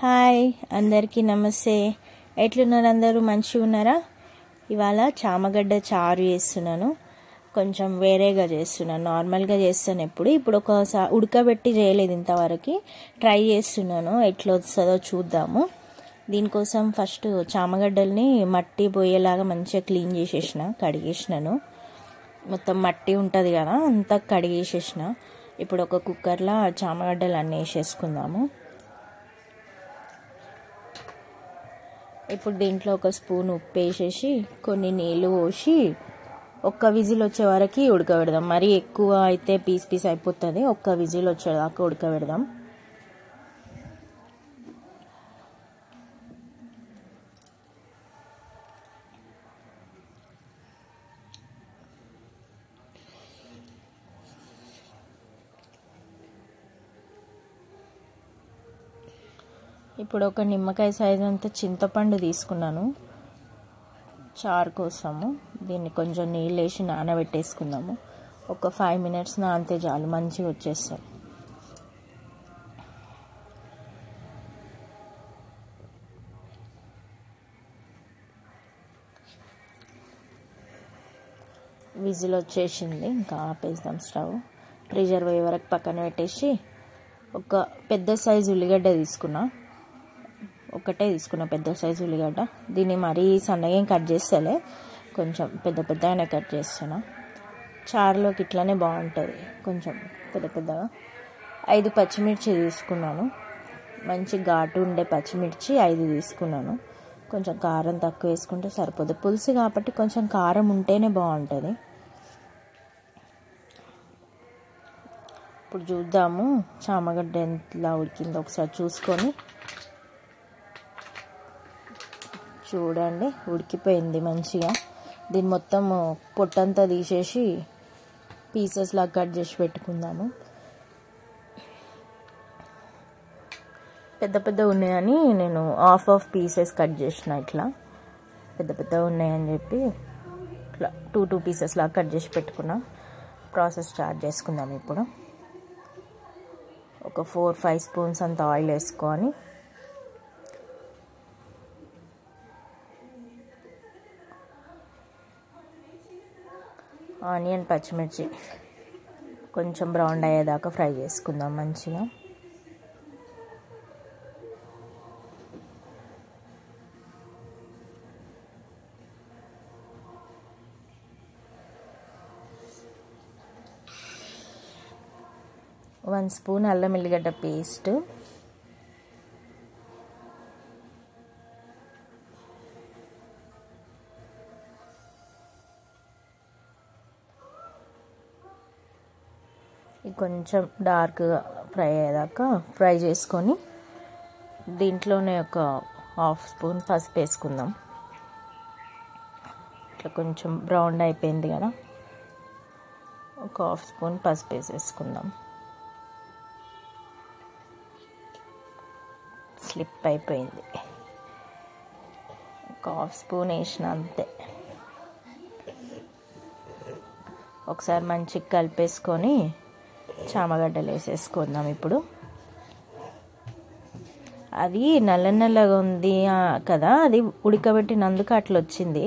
Hi అందరికీ నమస్తే. ఎట్లున్నారు అందరూ? మంచిగా ఉన్నారా? ఇవాళ చామగడ్డ చారు చేస్తున్నాను. కొంచెం వేరేగా చేస్తున్నాను. నార్మల్గా చేస్తాను ఇప్పుడు ఒకసారి ఉడకబెట్టి చేయలేదు ఇంతవరకు. ట్రై చేస్తున్నాను, ఎట్లా వస్తుందో చూద్దాము. దీనికోసం ఫస్ట్ చామగడ్డల్ని మట్టి పోయేలాగా మంచిగా క్లీన్ చేసేసిన, కడిగేసినాను. మొత్తం మట్టి ఉంటుంది కదా, అంతా కడిగేసేసిన. ఇప్పుడు ఒక కుక్కర్లో చామగడ్డలు అన్నీ వేసేసుకుందాము. ఇప్పుడు దీంట్లో ఒక స్పూన్ ఉప్పు వేసేసి కొన్ని నీళ్ళు పోసి ఒక్క విజిల్ వచ్చే వరకు ఉడకబెడదాం. మరీ ఎక్కువ అయితే పీస్ పీస్ అయిపోతుంది. ఒక్క విజిల్ వచ్చేదాకా ఉడకబెడదాం. ఇప్పుడు ఒక నిమ్మకాయ సైజు అంతా చింతపండు తీసుకున్నాను చారు కోసము. దీన్ని కొంచెం నీళ్ళు వేసి నానబెట్టేసుకుందాము. ఒక 5 minutes నానితే చాలు, మంచిగా వచ్చేస్తాయి. విజిల్ వచ్చేసింది, ఇంకా ఆపేద్దాం స్టవ్. ప్రెషర్ పోయే వరకు పక్కన పెట్టేసి ఒక పెద్ద సైజు ఉల్లిగడ్డ తీసుకున్నా. ఒకటే తీసుకున్నా పెద్ద సైజు ఉల్లిగడ్డ. దీన్ని మరీ సన్నగా ఏం కట్ చేస్తలే, కొంచెం పెద్ద పెద్దగానే కట్ చేస్తున్నా. చారులోకి ఇట్లానే బాగుంటుంది, కొంచెం పెద్ద పెద్దగా. 5 పచ్చిమిర్చి తీసుకున్నాను. మంచి ఘాటు ఉండే పచ్చిమిర్చి 5 తీసుకున్నాను. కొంచెం కారం తక్కువ వేసుకుంటే సరిపోతుంది. పులుసు కాబట్టి కొంచెం కారం ఉంటేనే బాగుంటుంది. ఇప్పుడు చూద్దాము చామగడ్డ ఎంతలా ఉడికిందో ఒకసారి చూసుకొని. చూడండి, ఉడికిపోయింది మంచిగా. దీన్ని మొత్తం పొట్టంతా తీసేసి పీసెస్ లాగా కట్ చేసి పెట్టుకుందాము. పెద్ద పెద్ద ఉన్నాయని నేను హాఫ్ పీసెస్ కట్ చేసిన. ఇట్లా పెద్ద పెద్ద ఉన్నాయని చెప్పి ఇట్లా 2 పీసెస్ లాగా కట్ చేసి పెట్టుకున్నా. ప్రాసెస్ స్టార్ట్ చేసుకుందాం. ఇప్పుడు ఒక 4-5 స్పూన్స్ అంత ఆయిల్ వేసుకొని ఆనియన్ పచ్చిమిర్చి కొంచెం బ్రౌన్ అయ్యేదాకా ఫ్రై చేసుకుందాం మంచిగా. వన్ స్పూన్ అల్లం ఎల్లిగడ్డ పేస్ట్, కొంచెం డార్క్గా ఫ్రై అయ్యేదాకా ఫ్రై చేసుకొని దీంట్లోనే ఒక హాఫ్ స్పూన్ పసుపు వేసుకుందాం. ఇట్లా కొంచెం బ్రౌన్ అయిపోయింది కదా, ఒక హాఫ్ స్పూన్ పసుపు వేసేసుకుందాం. స్లిప్ అయిపోయింది, ఒక హాఫ్ స్పూన్ వేసిన అంతే. ఒకసారి మంచిగా కలిపేసుకొని చామగడ్డలు వేసేసుకుందాం. ఇప్పుడు అది నల్లగా ఉంది కదా, అది ఉడకబెట్టినందుకు అట్లా వచ్చింది.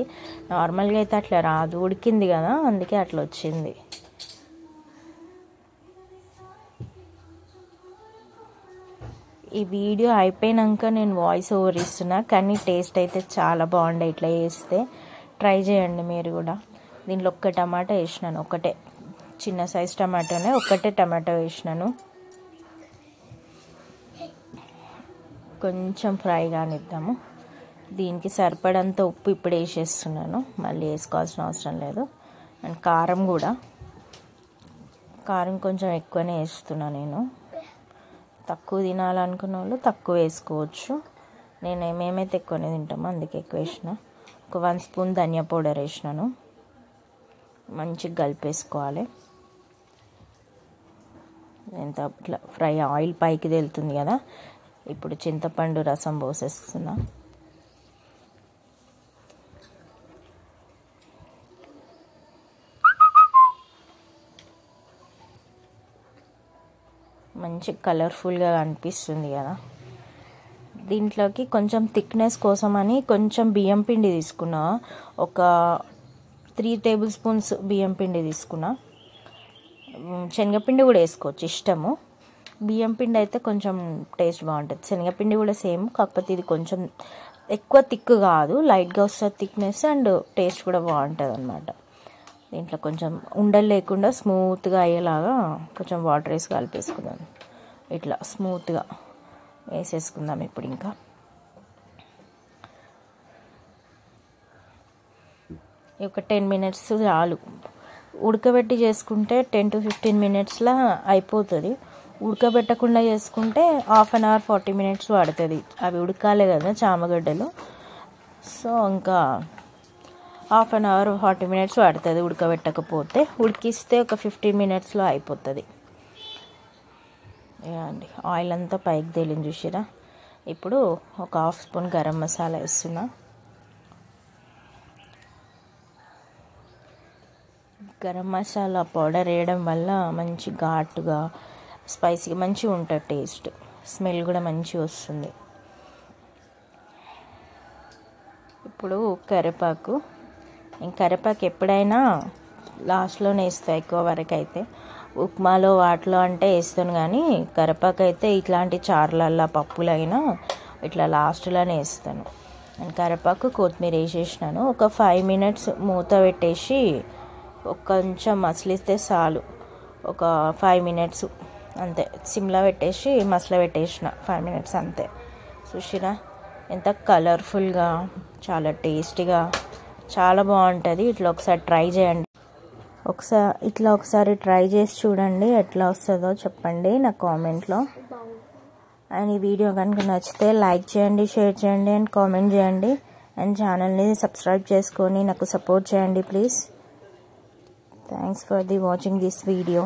నార్మల్గా అయితే అట్లా రాదు, ఉడికింది కదా అందుకే అట్లా వచ్చింది. ఈ వీడియో అయిపోయినాక నేను వాయిస్ ఓవర్ ఇస్తున్నా, కానీ టేస్ట్ అయితే చాలా బాగుండే. ఇట్లా చేస్తే ట్రై చేయండి మీరు కూడా. దీంట్లో ఒక్క టమాటా వేసినాను, ఒకటే చిన్న సైజ్ టమాటోనే, ఒక్కటే టమాటో వేసినాను. కొంచెం ఫ్రై కానిద్దాము. దీనికి సరిపడంత ఉప్పు ఇప్పుడు వేసేస్తున్నాను, మళ్ళీ వేసుకోవాల్సిన అవసరం లేదు. అండ్ కారం కూడా, కారం కొంచెం ఎక్కువనే వేస్తున్నాను నేను. తక్కువ తినాలనుకున్న వాళ్ళు తక్కువ వేసుకోవచ్చు. మేమైతే ఎక్కువనే తింటాము, అందుకే ఎక్కువ వేసిన. ఒక 1 స్పూన్ ధనియా పౌడర్ వేసినాను. మంచిగా కలిపేసుకోవాలి. ఎంత ఇట్లా ఫ్రై ఆయిల్ పైకి తేలుతుంది కదా. ఇప్పుడు చింతపండు రసం పోసేస్తున్నా. మంచి కలర్ఫుల్గా అనిపిస్తుంది కదా. దీంట్లోకి కొంచెం థిక్నెస్ కోసం అని కొంచెం బియ్యం పిండి తీసుకున్నా, ఒక 3 టేబుల్ స్పూన్స్ బియ్యం పిండి తీసుకున్నా. శనగపిండి కూడా వేసుకోవచ్చు ఇష్టము. బియ్యం పిండి అయితే కొంచెం టేస్ట్ బాగుంటుంది. శనగపిండి కూడా సేమ్, కాకపోతే ఇది కొంచెం ఎక్కువ థిక్ కాదు, లైట్గా వస్తుంది థిక్నెస్, అండ్ టేస్ట్ కూడా బాగుంటుంది అన్నమాట. దీంట్లో కొంచెం ఉండలు లేకుండా స్మూత్గా అయ్యేలాగా కొంచెం వాటర్ వేసి కలిపేసుకుందాం. ఇట్లా స్మూత్గా వేసేసుకుందాం. ఇప్పుడు ఇంకా ఒక 10 మినిట్స్ చాలు. ఉడకబెట్టి చేసుకుంటే 10 to 15 మినిట్స్లో అయిపోతుంది. ఉడకబెట్టకుండా చేసుకుంటే 1/2 an hour 40 మినిట్స్ పడుతుంది. అవి ఉడకాలే కదా చామగడ్డలు, సో ఇంకా 1/2 an hour 40 మినిట్స్ పడుతుంది ఉడకబెట్టకపోతే. ఉడికిస్తే ఒక 15 మినిట్స్లో అయిపోతుంది. అండి ఆయిల్ అంతా పైకి తేలింది చూసిరా. ఇప్పుడు ఒక 1/2 స్పూన్ గరం మసాలా వేస్తున్నా. గరం మసాలా పౌడర్ వేయడం వల్ల మంచి ఘాటుగా స్పైసీగా మంచిగా ఉంటుంది, టేస్ట్ స్మెల్ కూడా మంచిగా వస్తుంది. ఇప్పుడు కరివేపాకు. కరివేపాకు ఎప్పుడైనా లాస్ట్లోనే వేస్తాను, ఎక్కువ వరకు అయితే ఉప్మాలో వాటిలో అంటే వేస్తాను, కానీ కరివేపాకు అయితే ఇట్లాంటి చారులల్లో పప్పులైనా ఇట్లా లాస్ట్లోనే వేస్తాను. నేను కరివేపాకు కొత్తిమీర వేసేసినాను. ఒక 5 మినిట్స్ మూత పెట్టేసి కొంచెం మసలిస్తే చాలు. ఒక 5 మినిట్స్ అంతే, సిమ్లో పెట్టేసి మసల పెట్టేసిన 5 మినిట్స్ అంతే. చూసిరా ఎంత కలర్ఫుల్గా, చాలా టేస్టీగా, చాలా బాగుంటుంది. ఇట్లా ఒకసారి ట్రై చేయండి. ఒకసారి ట్రై చేసి చూడండి, ఎట్లా వస్తుందో చెప్పండి నా కామెంట్లో. అండ్ ఈ వీడియో కనుక నచ్చితే లైక్ చేయండి, షేర్ చేయండి అండ్ కామెంట్ చేయండి. అండ్ ఛానల్ని సబ్స్క్రైబ్ చేసుకొని నాకు సపోర్ట్ చేయండి please. Thanks for watching this video.